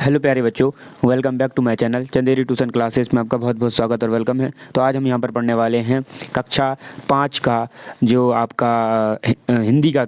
Hello प्यारे बच्चों, welcome back to my channel Chanderi tuition classes में आपका बहुत बहुत स्वागत और वेलकम है। तो आज हम यहाँ पर पढ़ने वाले हैं कक्षा 5 का जो आपका हिंदी का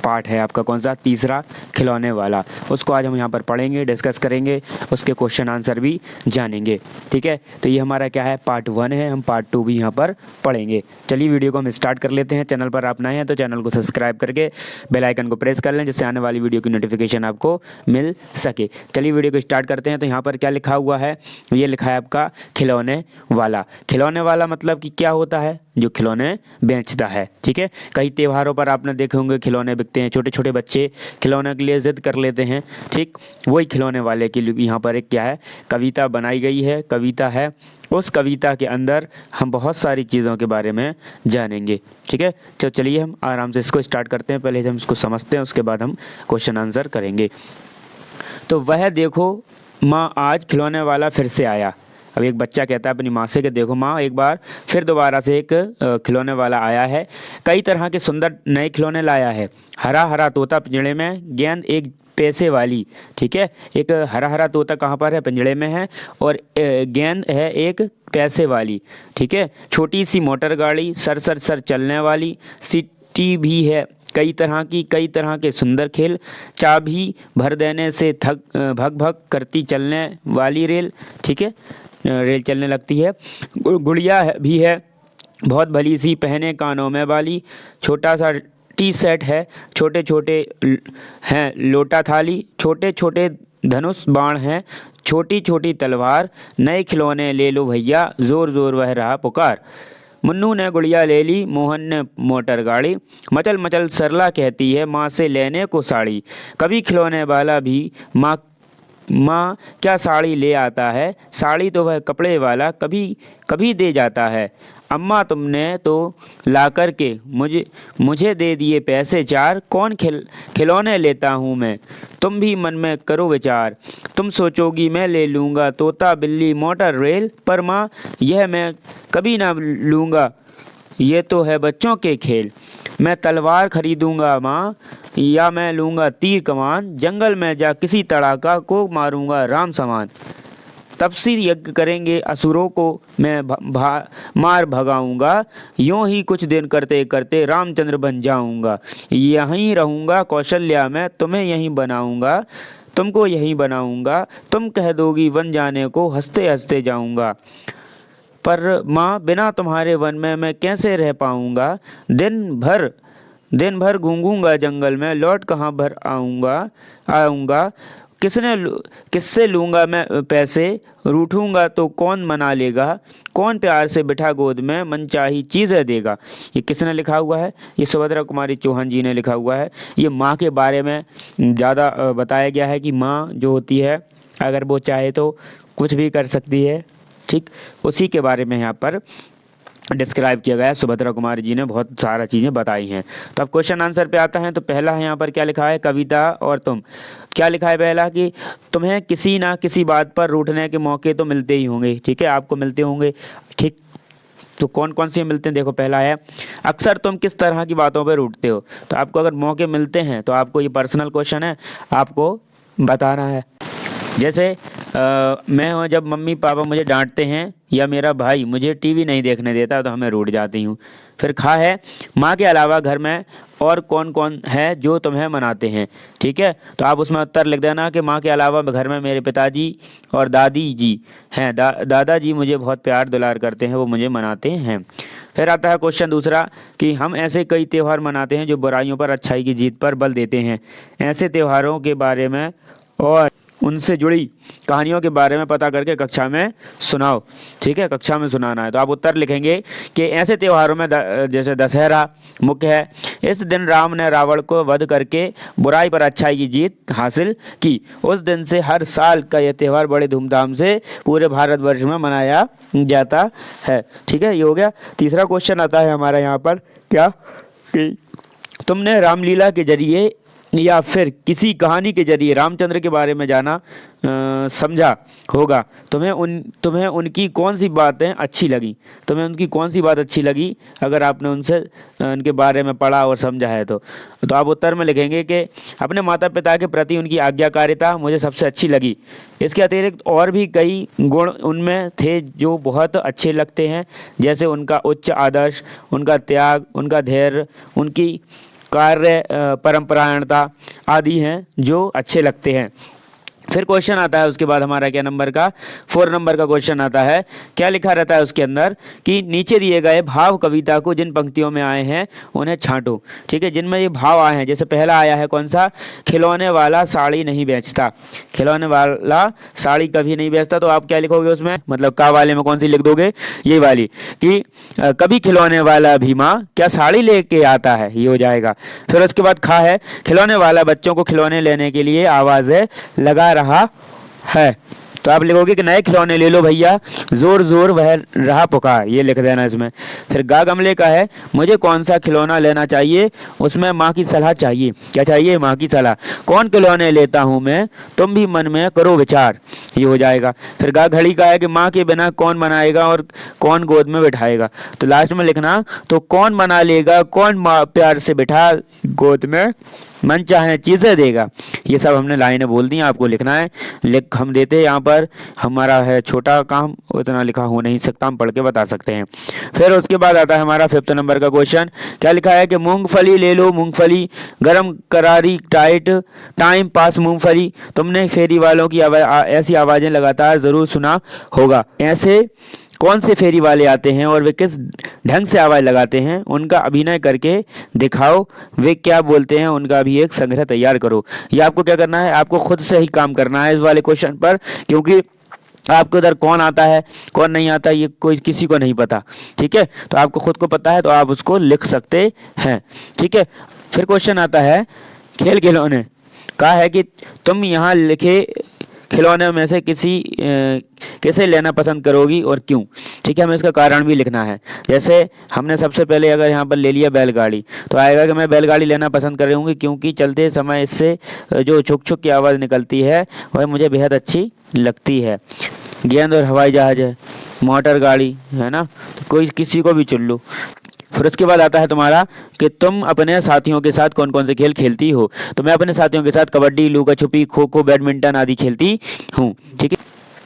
पार्ट है। आपका कौन सा? तीसरा, खिलौने वाला। उसको आज हम यहाँ पर पढ़ेंगे, डिस्कस करेंगे, उसके क्वेश्चन आंसर भी जानेंगे। ठीक है, तो ये हमारा क्या है, पार्ट 1 है। हम पार्ट 2 भी यहाँ पर पढ़ेंगे। चलिए वीडियो को हम स्टार्ट कर लेते हैं। चैनल पर आप नए हैं तो चैनल को सब्सक्राइब करके बेल आइकन को प्रेस कर लें, जिससे आने वाली वीडियो की नोटिफिकेशन आपको मिल सके। चलिए वीडियो को स्टार्ट करते हैं। तो यहाँ पर क्या लिखा हुआ है, ये लिखा है आपका खिलौने वाला। खिलौने वाला मतलब कि क्या होता है? जो खिलौने बेचता है। ठीक है, कई त्योहारों पर आपने देखे होंगे खिलौने बिकते हैं, छोटे छोटे बच्चे खिलौने के लिए जिद कर लेते हैं। ठीक, वही खिलौने वाले के लिए यहाँ पर एक क्या है, कविता बनाई गई है, कविता है। उस कविता के अंदर हम बहुत सारी चीज़ों के बारे में जानेंगे। ठीक है, तो चलिए हम आराम से इसको स्टार्ट करते हैं। पहले हम इसको समझते हैं, उसके बाद हम क्वेश्चन आंसर करेंगे। तो वह देखो माँ, आज खिलौने वाला फिर से आया। अब एक बच्चा कहता है अपनी माँ से कि देखो माँ, एक बार फिर दोबारा से एक खिलौने वाला आया है। कई तरह के सुंदर नए खिलौने लाया है। हरा हरा तोता पिंजड़े में, गेंद एक पैसे वाली। ठीक है, एक हरा हरा तोता कहाँ पर है? पिंजड़े में है। और गेंद है एक पैसे वाली। ठीक है, छोटी सी मोटर गाड़ी, सर सर सर चलने वाली। सीटी भी है कई तरह के सुंदर खेल। चाबी भर देने से भग भग करती चलने वाली रेल। ठीक है, रेल चलने लगती है। गुड़िया भी है बहुत भली सी, पहने कानों में वाली। छोटा सा टी सेट है, छोटे छोटे हैं लोटा थाली। छोटे छोटे धनुष बाण हैं, छोटी छोटी तलवार। नए खिलौने ले लो भैया, जोर जोर वह रहा पुकार। मुन्नू ने गुड़िया ले ली, मोहन ने मोटर गाड़ी। मचल मचल सरला कहती है माँ से लेने को साड़ी। कभी खिलौने वाला भी माँ क्या साड़ी ले आता है। साड़ी तो वह कपड़े वाला कभी कभी दे जाता है। अम्मा तुमने तो ला कर के मुझे दे दिए पैसे चार। कौन खिलौने लेता हूँ मैं, तुम भी मन में करो विचार। तुम सोचोगी मैं ले लूँगा तोता बिल्ली मोटर रेल, पर माँ यह मैं कभी ना लूँगा, ये तो है बच्चों के खेल। मैं तलवार खरीदूँगा माँ, या मैं लूँगा तीर कमान। जंगल में जा किसी तड़ाका को मारूँगा राम समान। तपसी यज्ञ करेंगे असुरों को मैं मार भगाऊंगा। यूं ही कुछ दिन करते करते रामचंद्र बन जाऊंगा। यहीं रहूंगा कौशल्या में, तुम्हें यहीं बनाऊंगा, तुमको यहीं बनाऊंगा। तुम कह दोगी वन जाने को, हंसते हंसते जाऊंगा। पर माँ बिना तुम्हारे वन में मैं कैसे रह पाऊंगा। दिन भर घूंघूंगा जंगल में, लौट कहाँ भर आऊंगा। किससे लूँगा मैं पैसे, रूठूंगा तो कौन मना लेगा। कौन प्यार से बिठा गोद में मनचाही चीज़ें देगा। ये किसने लिखा हुआ है? ये सुभद्रा कुमारी चौहान जी ने लिखा हुआ है। ये माँ के बारे में ज़्यादा बताया गया है कि माँ जो होती है, अगर वो चाहे तो कुछ भी कर सकती है। ठीक, उसी के बारे में यहाँ पर डिस्क्राइब किया गया है। सुभद्रा कुमारी जी ने बहुत सारा चीज़ें बताई हैं। तो अब क्वेश्चन आंसर पे आता है। तो पहला है यहाँ पर क्या लिखा है, कविता और तुम। क्या लिखा है पहला कि तुम्हें किसी ना किसी बात पर रूठने के मौके तो मिलते ही होंगे। ठीक है, आपको मिलते होंगे। ठीक, तो कौन कौन से मिलते हैं? देखो, पहला है अक्सर तुम किस तरह की बातों पर रूठते हो। तो आपको अगर मौके मिलते हैं तो आपको, ये पर्सनल क्वेश्चन है, आपको बताना है। जैसे मैं जब मम्मी पापा मुझे डांटते हैं या मेरा भाई मुझे टीवी नहीं देखने देता तो हमें रूठ जाती हूँ। फिर खा है माँ के अलावा घर में और कौन कौन है जो तुम्हें मनाते हैं। ठीक है, तो आप उसमें उत्तर लिख देना कि माँ के अलावा घर में मेरे पिताजी और दादी जी हैं। दादाजी मुझे बहुत प्यार दुलार करते हैं, वो मुझे मनाते हैं। फिर आता है क्वेश्चन दूसरा कि हम ऐसे कई त्यौहार मनाते हैं जो बुराइयों पर अच्छाई की जीत पर बल देते हैं। ऐसे त्योहारों के बारे में और उनसे जुड़ी कहानियों के बारे में पता करके कक्षा में सुनाओ। ठीक है, कक्षा में सुनाना है। तो आप उत्तर लिखेंगे कि ऐसे त्योहारों में जैसे दशहरा मुख्य है। इस दिन राम ने रावण को वध करके बुराई पर अच्छाई की जीत हासिल की। उस दिन से हर साल का यह त्यौहार बड़े धूमधाम से पूरे भारतवर्ष में मनाया जाता है। ठीक है, ये हो गया। तीसरा क्वेश्चन आता है हमारा यहाँ पर क्या, कि तुमने रामलीला के जरिए या फिर किसी कहानी के जरिए रामचंद्र के बारे में जाना समझा होगा, तुम्हें उनकी कौन सी बातें अच्छी लगी? तुम्हें उनकी कौन सी बात अच्छी लगी अगर आपने उनके बारे में पढ़ा और समझा है तो आप उत्तर में लिखेंगे कि अपने माता पिता के प्रति उनकी आज्ञाकारिता मुझे सबसे अच्छी लगी। इसके अतिरिक्त और भी कई गुण उनमें थे जो बहुत अच्छे लगते हैं, जैसे उनका उच्च आदर्श, उनका त्याग, उनका धैर्य, उनकी कार्य परंपरायणता आदि हैं जो अच्छे लगते हैं। फिर क्वेश्चन आता है उसके बाद हमारा क्या नंबर का 4 नंबर का क्वेश्चन आता है। क्या लिखा रहता है उसके अंदर कि नीचे दिए गए भाव कविता को जिन पंक्तियों में आए हैं उन्हें छांटो। ठीक है, जिनमें ये भाव आए हैं, जैसे पहला आया है कौन सा, खिलौने वाला साड़ी नहीं बेचता। खिलौने वाला साड़ी कभी नहीं बेचता, तो आप क्या लिखोगे उसमें, मतलब का वाले में कौन सी लिख दोगे, ये वाली कि कभी खिलौने वाला भी माँ क्या साड़ी लेके आता है, ये हो जाएगा। फिर उसके बाद खा है, खिलौने वाला बच्चों को खिलौने लेने के लिए आवाज़ें लगा रहा है, तो आप लिखोगे कि नए खिलौने ले लो भैया, जोर जोर वह रहा पुकार, ये लिख देना इसमें। फिर गा गमले का है, मुझे कौन सा खिलौना लेना चाहिए, उसमें माँ की सलाह चाहिए। क्या चाहिए, माँ की सलाह। कौन खिलौने लेता हूँ मैं, तुम भी मन में करो विचार, ये हो जाएगा। फिर गा घड़ी का है कि माँ के बिना कौन बनाएगा और कौन गोद में बिठाएगा, तो लास्ट में लिखना तो कौन बना लेगा, कौन माँ प्यार से बिठा गोद में मन चाहे चीज़ें देगा। ये सब हमने लाइनें बोल दी, आपको लिखना है। लिख हम देते हैं यहाँ पर, हमारा है छोटा काम, उतना लिखा हो नहीं सकता, हम पढ़ के बता सकते हैं। फिर उसके बाद आता है हमारा 5 नंबर का क्वेश्चन। क्या लिखा है कि मूंगफली ले लो मूंगफली, गरम करारी टाइट टाइम पास मूंगफली। तुमने फेरी वालों की ऐसी आवाज़ें लगातार ज़रूर सुना होगा। ऐसे कौन से फेरी वाले आते हैं और वे किस ढंग से आवाज़ लगाते हैं, उनका अभिनय करके दिखाओ। वे क्या बोलते हैं, उनका भी एक संग्रह तैयार करो। ये आपको क्या करना है, आपको खुद से ही काम करना है इस वाले क्वेश्चन पर, क्योंकि आपके उधर कौन आता है कौन नहीं आता ये कोई किसी को नहीं पता। ठीक है, तो आपको खुद को पता है तो आप उसको लिख सकते हैं। ठीक है, फिर क्वेश्चन आता है खेल खिलौने का है कि तुम यहाँ लिखे खिलौने में से किसे लेना पसंद करोगी और क्यों। ठीक है, हमें इसका कारण भी लिखना है। जैसे हमने सबसे पहले अगर यहाँ पर ले लिया बैलगाड़ी, तो आएगा कि मैं बैलगाड़ी लेना पसंद करूँगी क्योंकि चलते समय इससे जो छुक छुक की आवाज़ निकलती है वह मुझे बेहद अच्छी लगती है। गेंद और हवाई जहाज़ है, मोटर गाड़ी है ना, तो कोई किसी को भी चुन लो। फिर उसके बाद आता है तुम्हारा कि तुम अपने साथियों के साथ कौन कौन से खेल खेलती हो, तो मैं अपने साथियों के साथ कबड्डी, लुका छुपी, खो खो, बैडमिंटन आदि खेलती हूँ। ठीक है,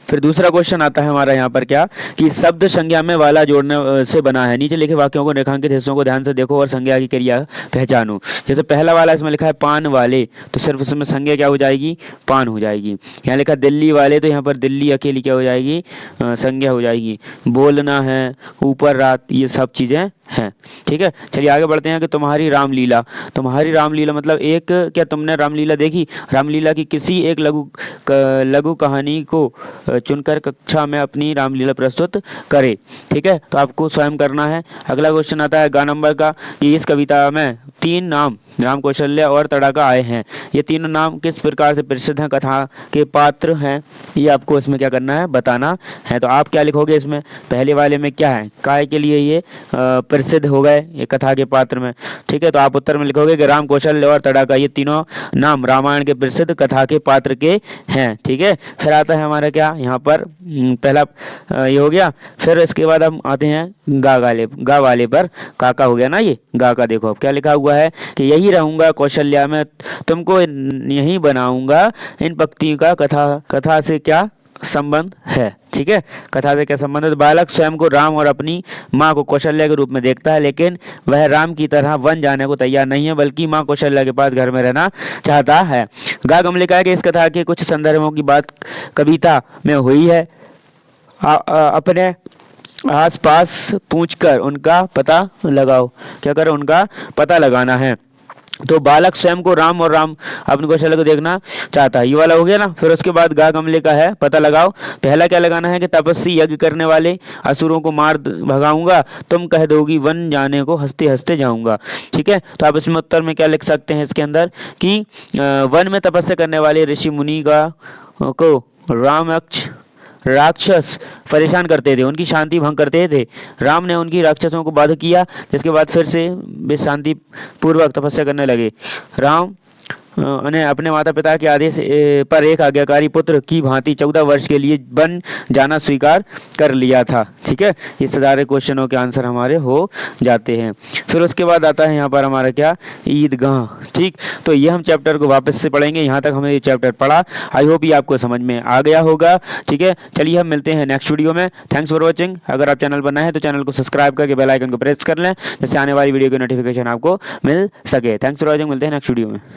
फिर दूसरा क्वेश्चन आता है हमारा यहाँ पर क्या कि शब्द संज्ञा में वाला जोड़ने से बना है। नीचे लिखे वाक्यों को रेखांकित हिस्सों को ध्यान से देखो और संज्ञा की क्रिया पहचानो। जैसे पहला वाला इसमें लिखा है पान वाले, तो सिर्फ इसमें संज्ञा क्या हो जाएगी, पान हो जाएगी। यहाँ लिखा दिल्ली वाले, तो यहाँ पर दिल्ली अकेली क्या हो जाएगी, संज्ञा हो जाएगी। बोलना है, ऊपर रात, ये सब चीज़ें हैं। ठीक है, चलिए आगे बढ़ते हैं कि तुम्हारी रामलीला। तुम्हारी रामलीला मतलब एक, क्या तुमने रामलीला देखी, रामलीला की किसी एक लघु कहानी को चुनकर कक्षा में अपनी रामलीला प्रस्तुत करे। ठीक है, तो आपको स्वयं करना है। अगला क्वेश्चन आता है गा नंबर का कि इस कविता में 3 नाम राम, कौशल्या और तड़ाका आए हैं। ये तीनों नाम किस प्रकार से प्रसिद्ध हैं, कथा के पात्र हैं, ये आपको इसमें क्या करना है, बताना है। तो आप क्या लिखोगे इसमें, पहले वाले में क्या है, काय के लिए ये प्रसिद्ध हो गए ये कथा के पात्र में। ठीक है, तो आप उत्तर में लिखोगे कि राम, कौशल्य और तड़ाका ये तीनों नाम रामायण के प्रसिद्ध कथा के पात्र के हैं। ठीक है, फिर आता है हमारा क्या यहाँ पर पहला ये हो गया। फिर इसके बाद हम आते हैं गा वाले पर, काका हो गया ना, ये गा का देखो अब क्या लिखा हुआ है कि यही रहूंगा कौशल्या में, तुमको यही बनाऊंगा, इन पंक्तियों का कथा से क्या संबंध है। ठीक है, कथा से क्या संबंध है। तो बालक स्वयं को राम और अपनी माँ को कौशल्या के रूप में देखता है, लेकिन वह राम की तरह वन जाने को तैयार नहीं है, बल्कि माँ कौशल्या के पास घर में रहना चाहता है। गा गमले का है कि इस कथा के कुछ संदर्भों की बात कविता में हुई है, अपने आसपास पूछकर उनका पता लगाओ। क्या करो, उनका पता लगाना है। तो बालक स्वयं को राम और राम अपनी कौशल्या को देखना चाहता है, ये वाला हो गया ना। फिर उसके बाद गा गमले का है पता लगाओ। पहला क्या लगाना है कि तपस्वी यज्ञ करने वाले असुरों को मार भगाऊंगा, तुम कह दोगी वन जाने को हंसते हंसते जाऊंगा। ठीक है, तो आप इसमें उत्तर में क्या लिख सकते हैं इसके अंदर कि वन में तपस्या करने वाले ऋषि मुनि को राक्षस परेशान करते थे, उनकी शांति भंग करते थे। राम ने उनकी राक्षसों को बाध किया, जिसके बाद फिर से वे शांति पूर्वक तपस्या करने लगे। राम उन्हें अपने माता पिता के आदेश पर एक आज्ञाकारी पुत्र की भांति 14 वर्ष के लिए बन जाना स्वीकार कर लिया था। ठीक है, इस सारे क्वेश्चनों के आंसर हमारे हो जाते हैं। फिर उसके बाद आता है यहाँ पर हमारा क्या, ईदगाह। ठीक, तो ये हम चैप्टर को वापस से पढ़ेंगे। यहाँ तक हमने ये चैप्टर पढ़ा, आई होप ये आपको समझ में आ गया होगा। ठीक है, चलिए हम मिलते हैं नेक्स्ट वीडियो में। Thanks for watching. अगर आप चैनल पर नए हैं तो चैनल को सब्सक्राइब करके बेल आइकन को प्रेस कर लें, जिससे आने वाली वीडियो की नोटिफिकेशन आपको मिल सके। थैंक्स फॉर वॉचिंग, मिलते हैं नेक्स्ट वीडियो में।